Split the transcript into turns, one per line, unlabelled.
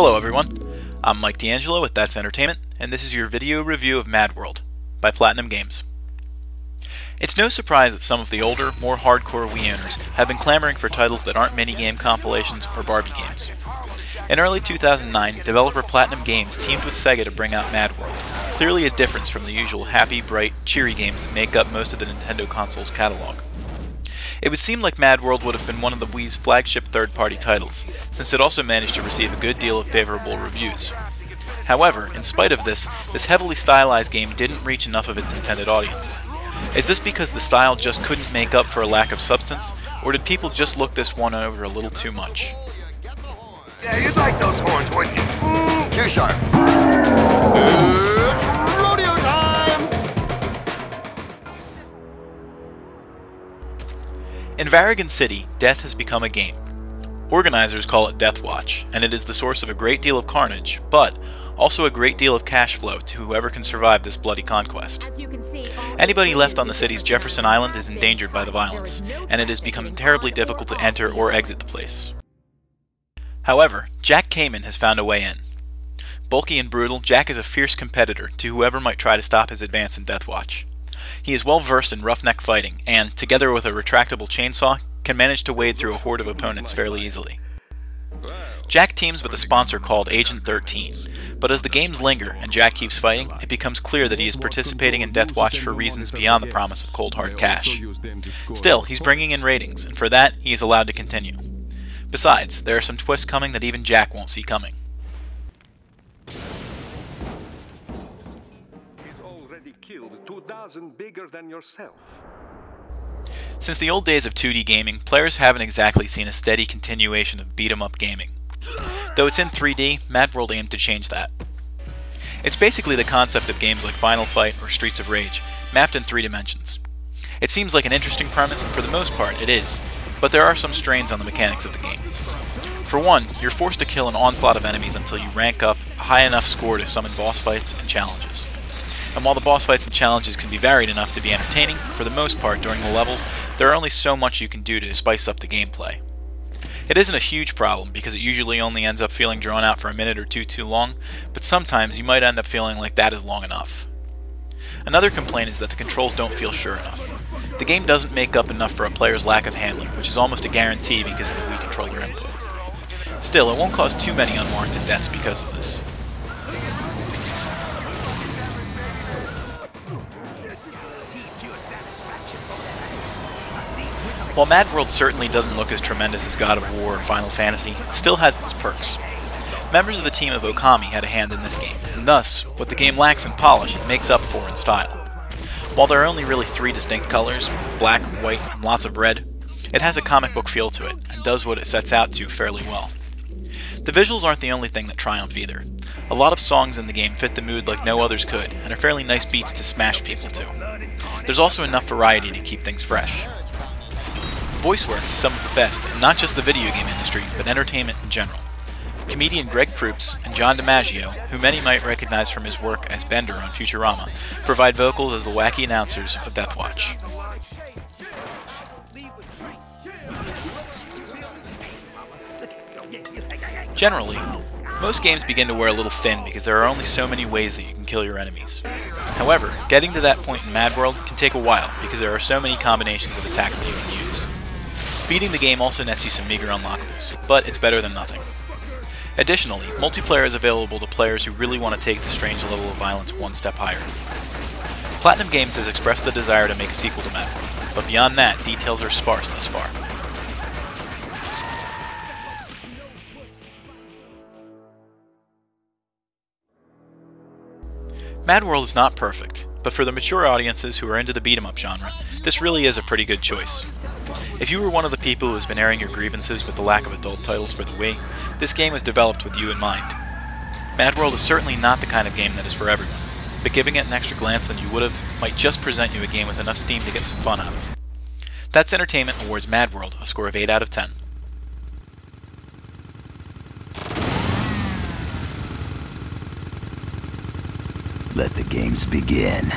Hello everyone, I'm Mike DeAngelo with That's Entertainment, and this is your video review of MadWorld by Platinum Games. It's no surprise that some of the older, more hardcore Wii owners have been clamoring for titles that aren't minigame compilations or Barbie games. In early 2009, developer Platinum Games teamed with Sega to bring out MadWorld, clearly a difference from the usual happy, bright, cheery games that make up most of the Nintendo console's catalog. It would seem like MadWorld would have been one of the Wii's flagship third-party titles, since it also managed to receive a good deal of favorable reviews. However, in spite of this heavily stylized game didn't reach enough of its intended audience. Is this because the style just couldn't make up for a lack of substance, or did people just look this one over a little too much?
Yeah, you'd like those horns, wouldn't you? Too sharp. It's rodeo time!
In Varigan City, death has become a game. Organizers call it Death Watch, and it is the source of a great deal of carnage, but also a great deal of cash flow to whoever can survive this bloody conquest. Anybody left on the city's Jefferson Island is endangered by the violence, and it has become terribly difficult to enter or exit the place. However, Jack Kamen has found a way in. Bulky and brutal, Jack is a fierce competitor to whoever might try to stop his advance in Death Watch. He is well versed in roughneck fighting, and, together with a retractable chainsaw, can manage to wade through a horde of opponents fairly easily. Jack teams with a sponsor called Agent 13, but as the games linger and Jack keeps fighting, it becomes clear that he is participating in Death Watch for reasons beyond the promise of cold hard cash. Still, he's bringing in ratings, and for that, he is allowed to continue. Besides, there are some twists coming that even Jack won't see coming.
He's already killed 2 dozen bigger than yourself.
Since the old days of 2D gaming, players haven't exactly seen a steady continuation of beat-em-up gaming. Though it's in 3D, MadWorld aimed to change that. It's basically the concept of games like Final Fight or Streets of Rage, mapped in 3 dimensions. It seems like an interesting premise, and for the most part it is, but there are some strains on the mechanics of the game. For one, you're forced to kill an onslaught of enemies until you rank up a high enough score to summon boss fights and challenges. And while the boss fights and challenges can be varied enough to be entertaining, for the most part during the levels, there are only so much you can do to spice up the gameplay. It isn't a huge problem because it usually only ends up feeling drawn out for a minute or two too long, but sometimes you might end up feeling like that is long enough. Another complaint is that the controls don't feel sure enough. The game doesn't make up enough for a player's lack of handling, which is almost a guarantee because of the Wii controller input. Still, it won't cause too many unwarranted deaths because of this. While MadWorld certainly doesn't look as tremendous as God of War or Final Fantasy, it still has its perks. Members of the team of Okami had a hand in this game, and thus, what the game lacks in polish, it makes up for in style. While there are only really 3 distinct colors, black, white, and lots of red, it has a comic book feel to it, and does what it sets out to fairly well. The visuals aren't the only thing that triumph either. A lot of songs in the game fit the mood like no others could, and are fairly nice beats to smash people to. There's also enough variety to keep things fresh. Voice work is some of the best, in not just the video game industry, but entertainment in general. Comedian Greg Proops and John DiMaggio, who many might recognize from his work as Bender on Futurama, provide vocals as the wacky announcers of Death Watch. Generally, most games begin to wear a little thin because there are only so many ways that you can kill your enemies. However, getting to that point in MadWorld can take a while because there are so many combinations of attacks that you can use. Beating the game also nets you some meager unlockables, but it's better than nothing. Additionally, multiplayer is available to players who really want to take the strange level of violence one step higher. Platinum Games has expressed the desire to make a sequel to MadWorld, but beyond that, details are sparse thus far. MadWorld is not perfect, but for the mature audiences who are into the beat-em-up genre, this really is a pretty good choice. If you were one of the people who has been airing your grievances with the lack of adult titles for the Wii, this game was developed with you in mind. MadWorld is certainly not the kind of game that is for everyone, but giving it an extra glance than you would have might just present you a game with enough steam to get some fun out of. That's Entertainment awards MadWorld a score of 8 out of 10.
Let the games begin.